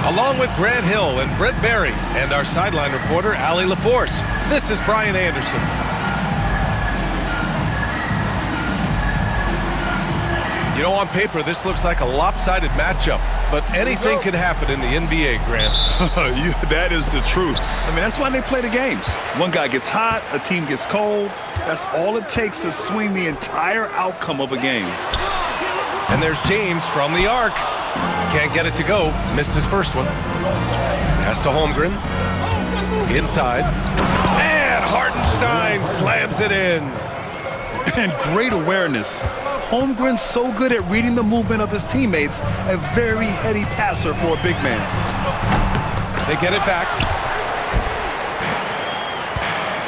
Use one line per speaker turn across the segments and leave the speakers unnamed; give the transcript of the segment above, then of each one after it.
Along with Grant Hill and Brett Barry and our sideline reporter, Allie LaForce, this is Brian Anderson. You know, on paper, this looks like a lopsided matchup, but anything can happen in the NBA, Grant.
That is the truth. I mean, that's why they play the games. One guy gets hot, a team gets cold. That's all it takes to swing the entire outcome of a game.
And there's James from the arc. Can't get it to go. Missed his first one. Pass to Holmgren. Inside. And Hartenstein slams it in.
And great awareness. Holmgren's so good at reading the movement of his teammates, a very heady passer for a big man.
They get it back.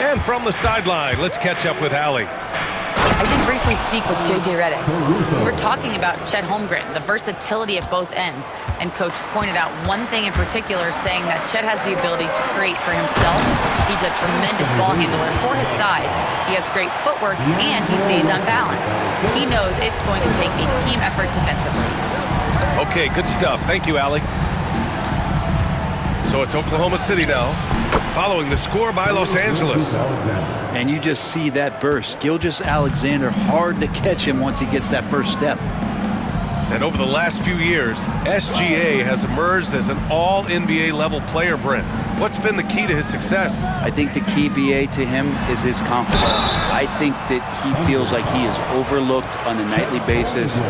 And from the sideline, let's catch up with Allie.
I did briefly speak with J.J. Redick. We were talking about Chet Holmgren, the versatility at both ends, and Coach pointed out one thing in particular, saying that Chet has the ability to create for himself. He's a tremendous ball handler for his size. He has great footwork, and he stays on balance. He knows it's going to take a team effort defensively.
Okay, good stuff. Thank you, Allie. So it's Oklahoma City now, following the score by Los Angeles.
And you just see that burst. Gilgeous Alexander, hard to catch him once he gets that first step.
And over the last few years, SGA has emerged as an all-NBA level player, Brent. What's been the key to his success?
I think the key, BA, to him is his confidence. I think that he feels like he is overlooked on a nightly basis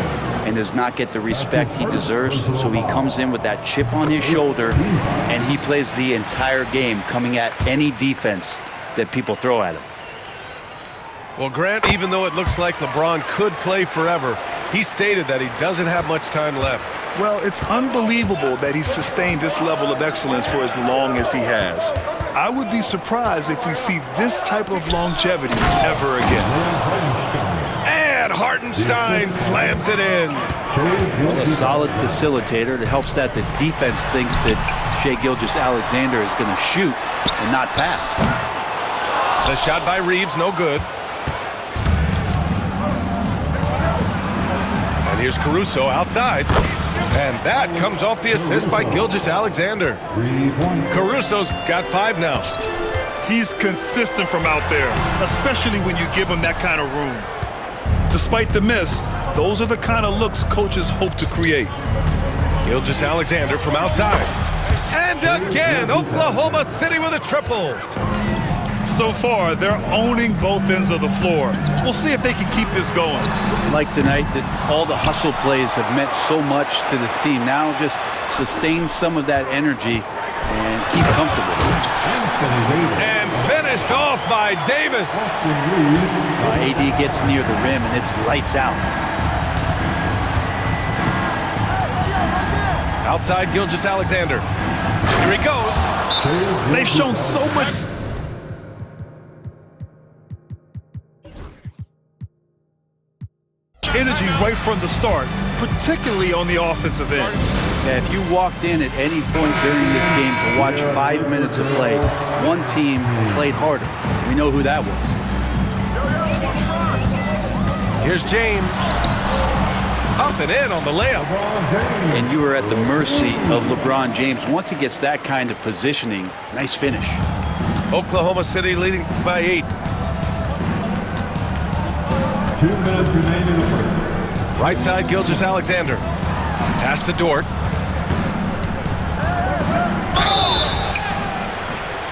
and does not get the respect he deserves. So he comes in with that chip on his shoulder, and he plays the entire game, coming at any defense that people throw at him.
Well, Grant, even though it looks like LeBron could play forever, he stated that he doesn't have much time left.
Well, it's unbelievable that he's sustained this level of excellence for as long as he has. I would be surprised if we see this type of longevity ever again.
And Hartenstein slams it in.
Well, a solid facilitator that helps that the defense thinks that Shai Gilgeous Alexander is going to shoot and not pass.
The shot by Reeves, no good. And here's Caruso outside. And that comes off the assist by Gilgeous Alexander. Caruso's got 5 now.
He's consistent from out there, especially when you give him that kind of room. Despite the miss, those are the kind of looks coaches hope to create.
Gilgeous Alexander from outside. And again, Oklahoma City with a triple.
So far, they're owning both ends of the floor. We'll see if they can keep this going.
Like tonight, that all the hustle plays have meant so much to this team. Now just sustain some of that energy and keep comfortable.
And finished off by Davis.
AD gets near the rim and it's lights out.
Outside Gilgeous Alexander. Here he goes.
They've shown so much energy right from the start, particularly on the offensive end.
Yeah, if you walked in at any point during this game to watch 5 minutes of play, one team played harder. We know who that was.
Here's James. Up and in on the layup.
And you are at the mercy of LeBron James. Once he gets that kind of positioning, nice finish.
Oklahoma City leading by 8.
2 minutes remaining in the first.
Right side, Gilgeous Alexander. Pass to Dort.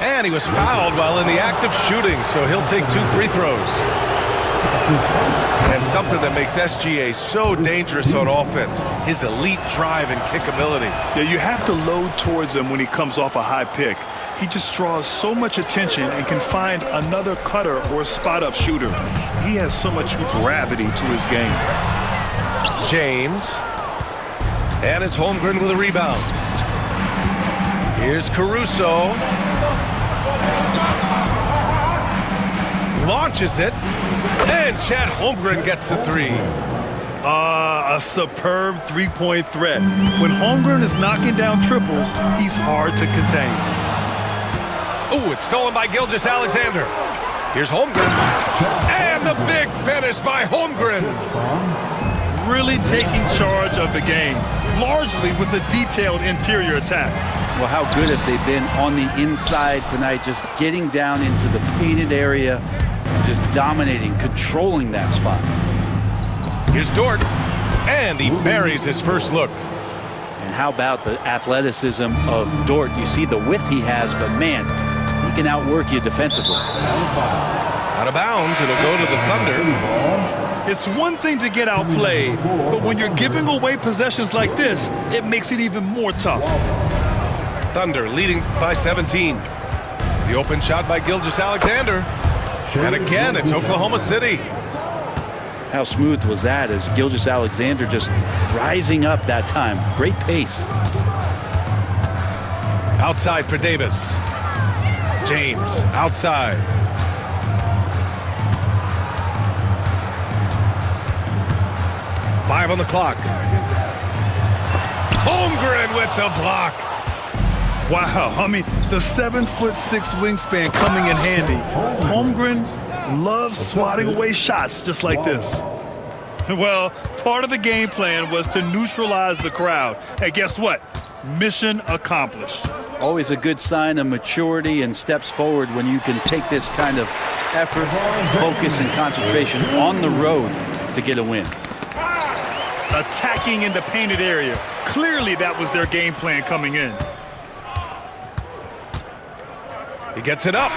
And he was fouled while in the act of shooting, so he'll take 2 free throws. And something that makes SGA so dangerous on offense, his elite drive and kick ability.
Yeah, you have to load towards him when he comes off a high pick. He just draws so much attention and can find another cutter or spot-up shooter. He has so much gravity to his game.
James. And it's Holmgren with a rebound. Here's Caruso. Launches it. And Chet Holmgren gets the 3.
A superb three-point threat. When Holmgren is knocking down triples, he's hard to contain.
Ooh, it's stolen by Gilgeous Alexander. Here's Holmgren. And the big finish by Holmgren.
Really taking charge of the game. largely with a detailed interior attack.
Well, how good have they been on the inside tonight, just getting down into the painted area, just dominating, controlling that spot.
Here's Dort, and he buries his first look.
And how about the athleticism of Dort? You see the width he has, but man, he can outwork you defensively.
Out of bounds, it'll go to the Thunder.
It's one thing to get outplayed, but when you're giving away possessions like this, it makes it even more tough.
Thunder leading by 17. The open shot by Gilgeous Alexander. And again, it's Oklahoma City.
How smooth was that as Gilgeous Alexander just rising up that time. Great pace.
Outside for Davis. James outside. Five on the clock. Holmgren with the block.
Wow, I mean, the 7'6" wingspan coming in handy. Holmgren loves swatting away shots just like this. Well, part of the game plan was to neutralize the crowd. And guess what? Mission accomplished.
Always a good sign of maturity and steps forward when you can take this kind of effort, focus, and concentration on the road to get a win.
Attacking in the painted area. Clearly that was their game plan coming in.
He gets it up.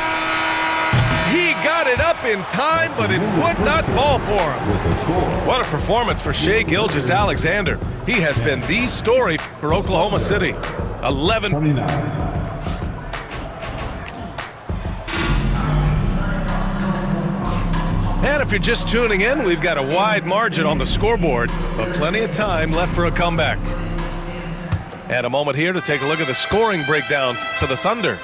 He got it up in time, but it would not fall for him. What a performance for Shai Gilgeous Alexander. He has been the story for Oklahoma City. 11.
29.
And if you're just tuning in, we've got a wide margin on the scoreboard, but plenty of time left for a comeback. And a moment here to take a look at the scoring breakdown for the Thunder.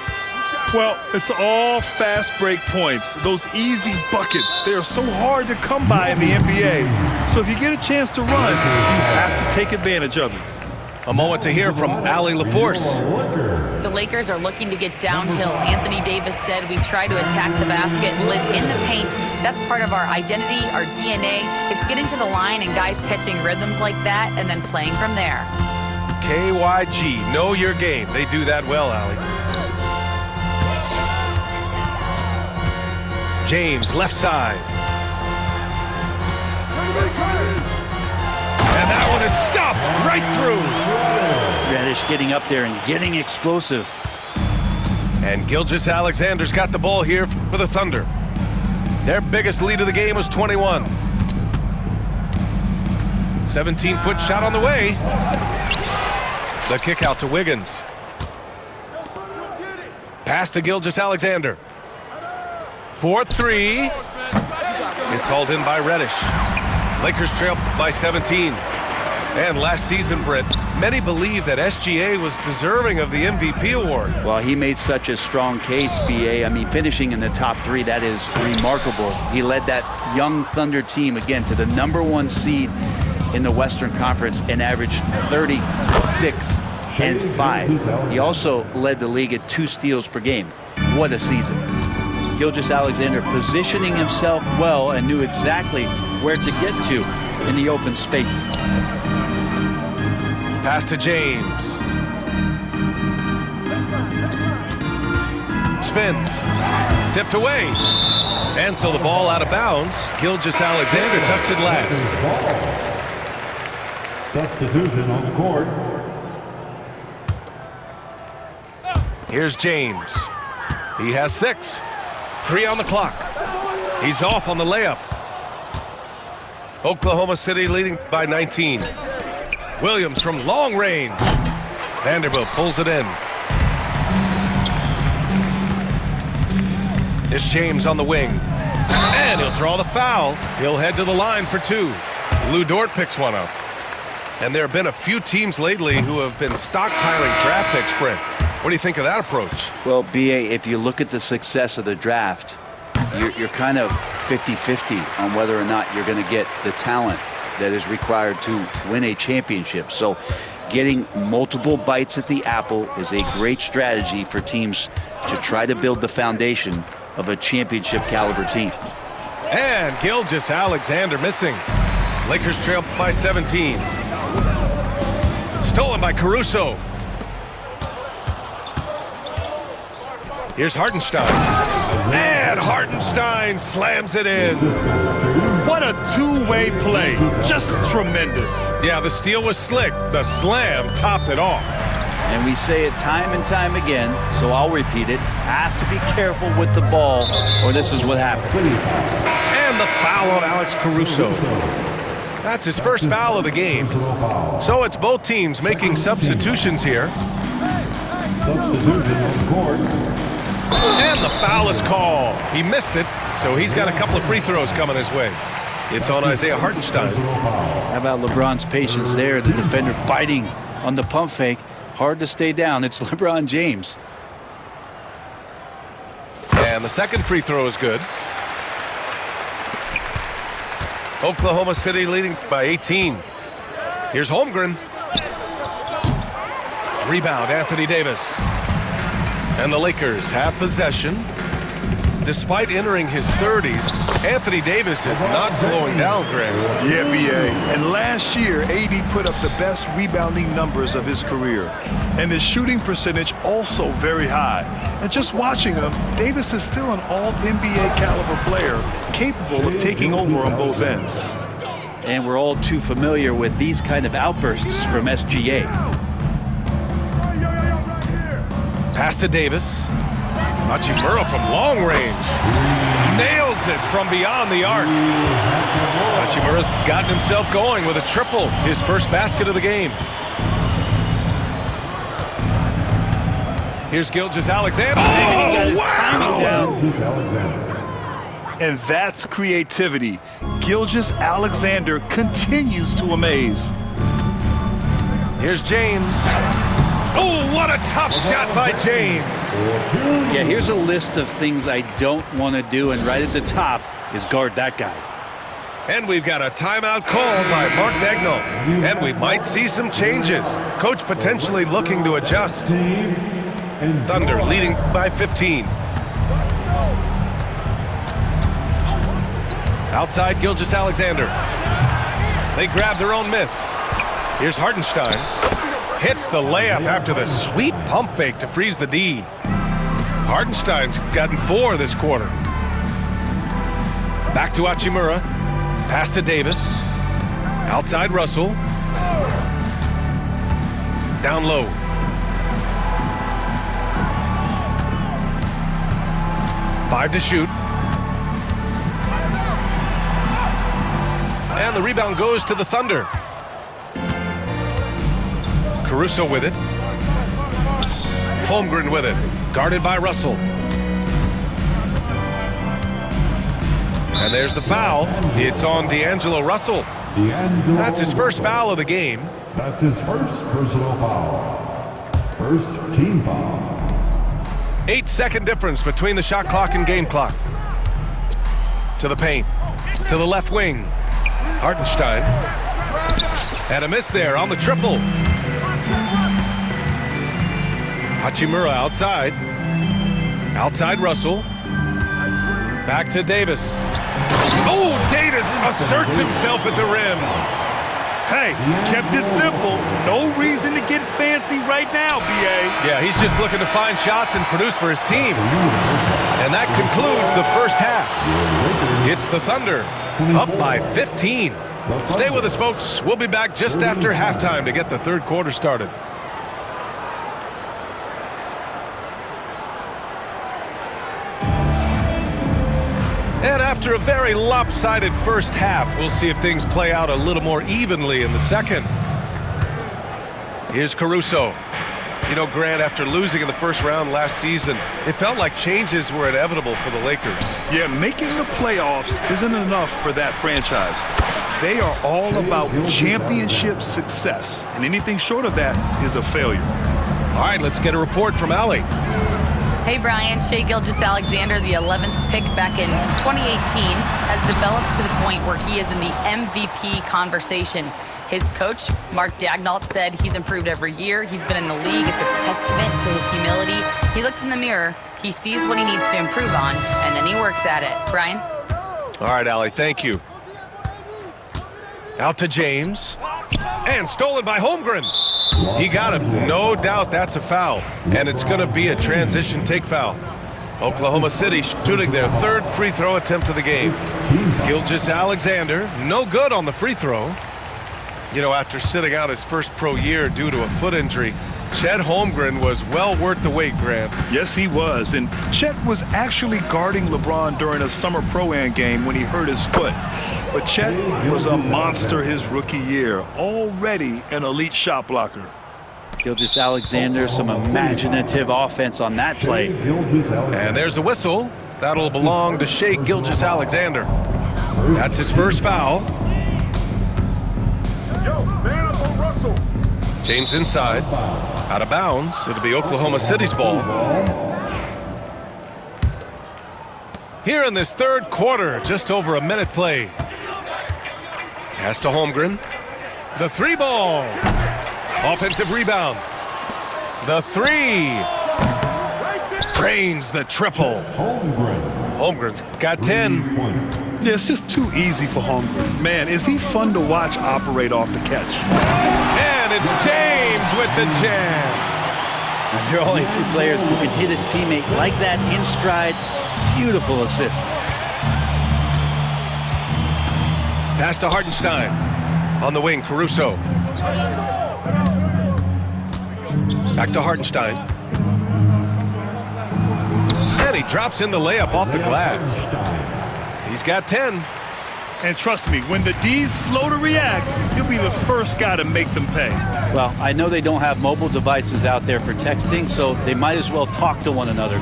Well, it's all fast break points. Those easy buckets, they are so hard to come by in the NBA. So if you get a chance to run, you have to take advantage of it.
A moment to hear from Allie LaForce.
The Lakers are looking to get downhill. Anthony Davis said, we try to attack the basket, live in the paint. That's part of our identity, our DNA. It's getting to the line and guys catching rhythms like that and then playing from there.
KYG, know your game. They do that well, Allie. James, left side. And that one is stuffed right through.
Reddish getting up there and getting explosive.
And Gilgeous Alexander's got the ball here for the Thunder. Their biggest lead of the game was 21. 17-foot shot on the way. The kick out to Wiggins. Pass to Gilgeous Alexander. 4-3. It's hauled in by Reddish. Lakers trail by 17. And last season, Brent, many believe that SGA was deserving of the MVP award.
Well, he made such a strong case, BA. I mean, finishing in the top three, that is remarkable. He led that young Thunder team, again, to the #1 seed in the Western Conference and averaged 36 and 5. He also led the league at 2 steals per game. What a season. Gilgeous Alexander positioning himself well and knew exactly where to get to in the open space.
Pass to James. Spins. Tipped away. And so the ball out of bounds. Gilgeous Alexander tucks it last.
Substitution on the court.
Here's James. He has 6. 3 on the clock. He's off on the layup. Oklahoma City leading by 19. Williams from long range. Vanderbilt pulls it in. It's James on the wing. And he'll draw the foul. He'll head to the line for 2. Lou Dort picks one up. And there have been a few teams lately who have been stockpiling draft picks, Brent. What do you think of that approach?
Well, BA, if you look at the success of the draft, you're kind of 50-50 on whether or not you're going to get the talent that is required to win a championship. So getting multiple bites at the apple is a great strategy for teams to try to build the foundation of a championship caliber team.
And Gilgeous Alexander missing. Lakers trail by 17. Stolen by Caruso. Here's Hartenstein. And Hartenstein slams it in.
What a two-way play. Just tremendous.
Yeah, the steal was slick. The slam topped it off.
And we say it time and time again, so I'll repeat it. Have to be careful with the ball, or this is what happens.
And the foul on Alex Caruso. That's his first foul of the game. So it's both teams making substitutions here.
Substitution on the court.
And the foul is called. He missed it, so he's got a couple of free throws coming his way. It's on Isaiah Hartenstein.
How about LeBron's patience there? The defender biting on the pump fake. Hard to stay down. It's LeBron James.
And the second free throw is good. Oklahoma City leading by 18. Here's Holmgren. Rebound, Anthony Davis. And the Lakers have possession. Despite entering his 30s, Anthony Davis is not slowing down, Greg.
Yeah, B.A. And last year, AD put up the best rebounding numbers of his career. And his shooting percentage also very high. And just watching him, Davis is still an all-NBA caliber player, capable of taking over on both ends.
And we're all too familiar with these kind of outbursts from SGA.
Pass to Davis. Hachimura from long range. Nails it from beyond the arc. Hachimura's gotten himself going with a triple, his first basket of the game. Here's Gilgeous Alexander.
Oh, wow!
Gilgeous Alexander.
And that's creativity. Gilgeous Alexander continues to amaze.
Here's James. Oh, what a tough shot by James.
Yeah, here's a list of things I don't want to do, and right at the top is guard that guy.
And we've got a timeout called by Mark Dagnall. And we might see some changes. Coach potentially looking to adjust. Thunder leading by 15. Outside Gilgeous Alexander. They grab their own miss. Here's Hartenstein. Hits the layup after the sweet pump fake to freeze the D. Hartenstein's gotten 4 this quarter. Back to Hachimura. Pass to Davis. Outside Russell. Down low. Five to shoot. And the rebound goes to the Thunder. Caruso with it. Holmgren with it. Guarded by Russell. And there's the foul. It's on D'Angelo Russell. That's his first foul of the game.
That's his first personal foul. First team foul.
8-second difference between the shot clock and game clock. To the paint. To the left wing. Hartenstein. And a miss there on the triple. Hachimura outside. Outside Russell. Back to Davis. Oh, Davis asserts himself at the rim.
Hey, kept it simple. No reason to get fancy right now, B.A.
Yeah, he's just looking to find shots and produce for his team. And that concludes the first half. It's the Thunder, up by 15. Stay with us, folks. We'll be back just after halftime to get the third quarter started. And after a very lopsided first half, we'll see if things play out a little more evenly in the second. Here's Caruso. You know, Grant, after losing in the first round last season, it felt like changes were inevitable for the Lakers.
Yeah, making the playoffs isn't enough for that franchise. They are all about championship success, and anything short of that is a failure.
All right, let's get a report from Allie.
Hey, Brian. Shai Gilgeous Alexander, the 11th pick back in 2018, has developed to the point where he is in the MVP conversation. His coach, Mark Dagnall, said he's improved every year. He's been in the league. It's a testament to his humility. He looks in the mirror, he sees what he needs to improve on, and then he works at it. Brian?
All right, Allie, thank you. Out to James. And stolen by Holmgren. He got him. No doubt that's a foul. And it's going to be a transition take foul. Oklahoma City shooting their third free throw attempt of the game. Gilgeous Alexander, no good on the free throw. You know, after sitting out his first pro year due to a foot injury, Chet Holmgren was well worth the wait, Grant.
Yes, he was. And Chet was actually guarding LeBron during a summer Pro-Am game when he hurt his foot. But Chet was a monster his rookie year, already an elite shot blocker.
Gilgeous Alexander, some imaginative offense on that play.
And there's a whistle. That'll belong to Shai Gilgeous Alexander. That's his first foul. James inside, out of bounds. It'll be Oklahoma City's ball. Here in this third quarter, just over a minute play. Pass to Holmgren. The three ball. Offensive rebound. The three. Drains the triple. Holmgren's got 10.
Yeah, it's just too easy for Holmgren. Man, is he fun to watch operate off the catch.
And it's James with the jam.
And there are only two players who can hit a teammate like that in stride. Beautiful assist.
Pass to Hartenstein. On the wing, Caruso. Back to Hartenstein. And he drops in the layup off the glass. He's got 10.
And trust me, when the D's slow to react, he'll be the first guy to make them pay.
Well, I know they don't have mobile devices out there for texting, so they might as well talk to one another.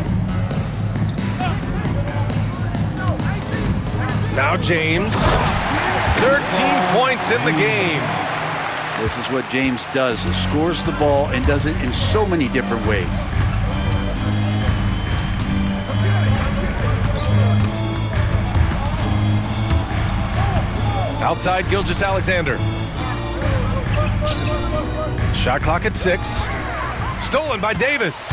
Now James. 13 points in the game.
This is what James does. Scores the ball and does it in so many different ways.
Outside Gilgeous Alexander. Shot clock at 6. Stolen by Davis.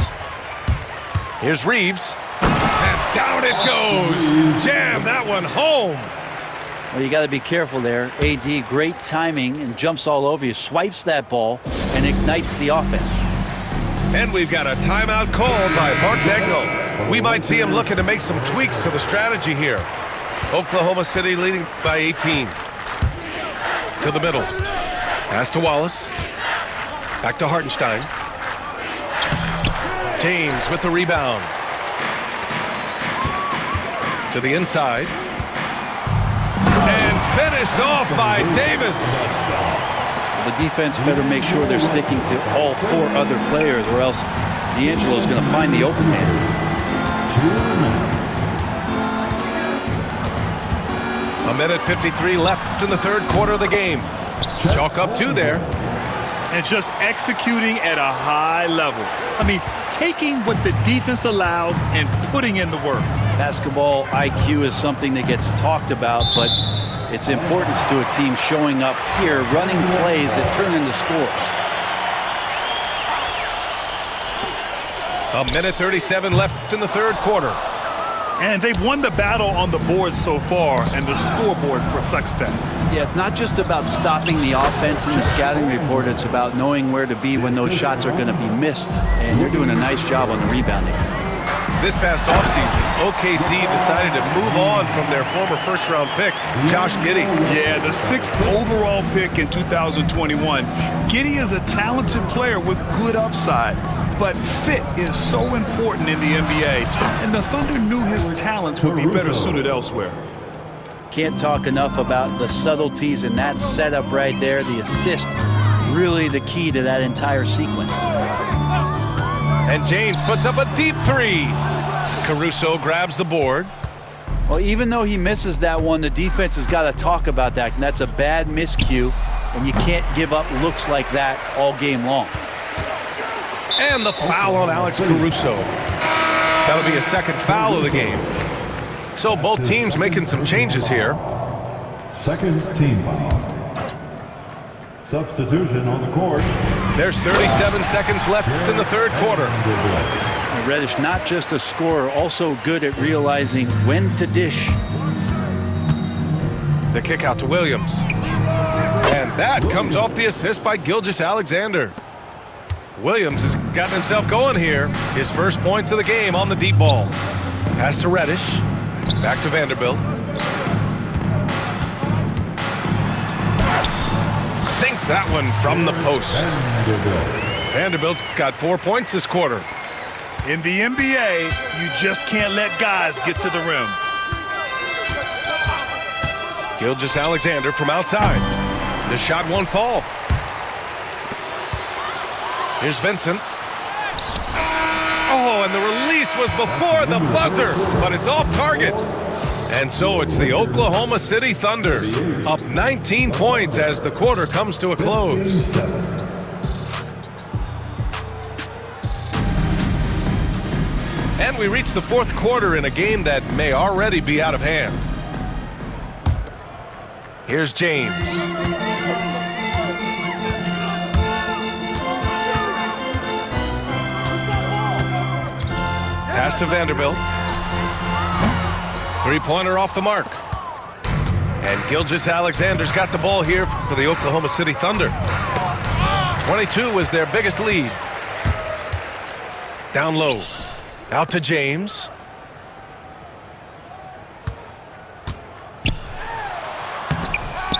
Here's Reeves. And down it goes. Jam that one home.
Well, you got to be careful there. AD, great timing and jumps all over you, swipes that ball and ignites the offense.
And we've got a timeout called by Mark Daigneault. We might see him looking to make some tweaks to the strategy here. Oklahoma City leading by 18. To the middle. Pass to Wallace. Back to Hartenstein. James with the rebound. To the inside. And finished off by Davis.
The defense better make sure they're sticking to all four other players, or else D'Angelo's going to find the open man.
1:53 left in the third quarter of the game. Chalk up 2 there.
And just executing at a high level. I mean, taking what the defense allows and putting in the work.
Basketball IQ is something that gets talked about, but its importance to a team showing up here, running plays that turn into scores.
1:37 left in the third quarter.
And they've won the battle on the board so far, and the scoreboard reflects that.
Yeah, it's not just about stopping the offense in the scouting report. It's about knowing where to be when those shots are going to be missed. And they're doing a nice job on the rebounding.
This past offseason, OKC decided to move on from their former first-round pick, Josh Giddey.
Yeah, the 6th overall pick in 2021. Giddey is a talented player with good upside. But fit is so important in the NBA, and the Thunder knew his talents would be better suited elsewhere.
Can't talk enough about the subtleties in that setup right there. The assist, really the key to that entire sequence.
And James puts up a deep 3. Caruso grabs the board.
Well, even though he misses that one, the defense has got to talk about that, and that's a bad miscue, and you can't give up looks like that all game long.
And the foul on Alex Caruso. That'll be a second foul of the game. So both teams making some changes here.
Second team foul. Substitution on the court.
There's 37 seconds left in the third quarter.
Reddish, not just a scorer, also good at realizing when to dish.
The kick out to Williams. And that comes off the assist by Gilgeous Alexander. Williams has gotten himself going here. His first points of the game on the deep ball. Pass to Reddish. Back to Vanderbilt. Sinks that one from the post. Vanderbilt's got 4 points this quarter.
In the NBA, you just can't let guys get to the rim.
Gilgeous Alexander from outside. The shot won't fall. Here's Vincent. Oh, and the release was before the buzzer, but it's off target. And so it's the Oklahoma City Thunder up 19 points as the quarter comes to a close. And we reach the fourth quarter in a game that may already be out of hand. Here's James. Pass to Vanderbilt. Three-pointer off the mark. And Gilgeous Alexander's got the ball here for the Oklahoma City Thunder. 22 was their biggest lead. Down low. Out to James.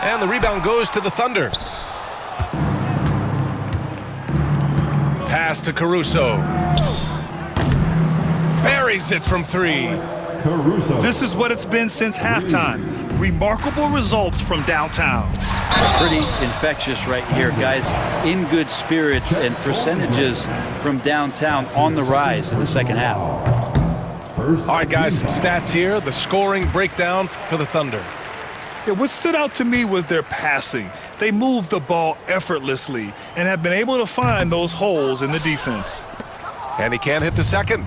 And the rebound goes to the Thunder. Pass to Caruso. Buries it from three.
This is what it's been since halftime. Remarkable results from downtown.
Pretty infectious right here, guys. In good spirits and percentages from downtown on the rise in the second half.
All right, guys, some stats here. The scoring breakdown for the Thunder.
Yeah, what stood out to me was their passing. They moved the ball effortlessly and have been able to find those holes in the defense.
And he can't hit the second.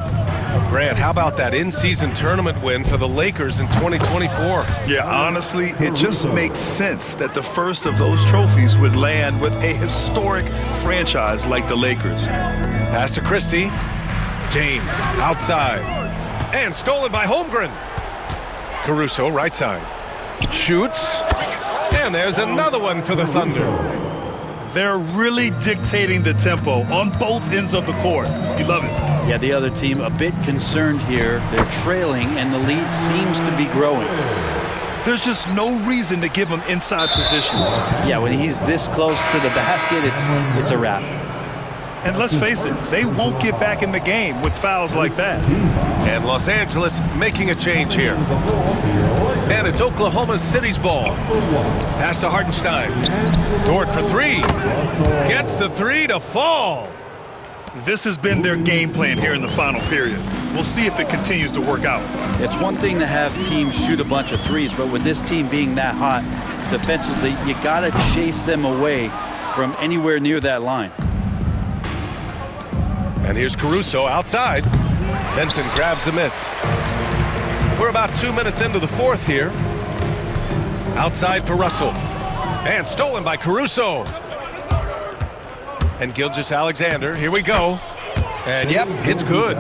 Grant, how about that in-season tournament win for the Lakers in 2024?
Yeah, honestly, it just makes sense that the first of those trophies would land with a historic franchise like the Lakers.
Pass to Christie. James outside. And stolen by Holmgren. Caruso right side. Shoots. And there's another one for the Thunder.
They're really dictating the tempo on both ends of the court. You love it.
Yeah, the other team a bit concerned here. They're trailing, and the lead seems to be growing.
There's just no reason to give him inside position.
Yeah, when he's this close to the basket, it's a wrap.
And let's face it, they won't get back in the game with fouls like that.
And Los Angeles making a change here. And it's Oklahoma City's ball. Pass to Hartenstein. Dort for three. Gets the three to fall.
This has been their game plan here in the final period. We'll see if it continues to work out.
It's one thing to have teams shoot a bunch of threes, but with this team being that hot defensively, you got to chase them away from anywhere near that line.
And here's Caruso outside. Benson grabs the miss. We're about 2 minutes into the fourth here. Outside for Russell. And stolen by Caruso. And Gilgeous Alexander, here we go. And yep, it's good.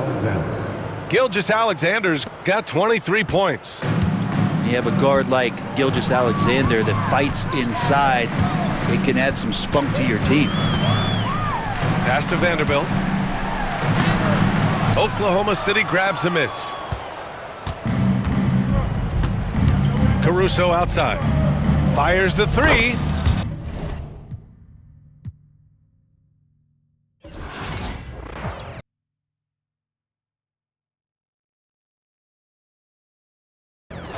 Gilgeous Alexander's got 23 points.
You have a guard like Gilgeous Alexander that fights inside. It can add some spunk to your team.
Pass to Vanderbilt. Oklahoma City grabs a miss. Caruso outside. Fires the three.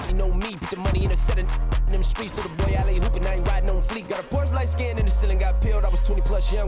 You know me, put the money in a set in them streets for the boy alley hooping. I ain't riding on fleek. Got a Porsche light scan in the ceiling, got peeled. I was 20 plus young when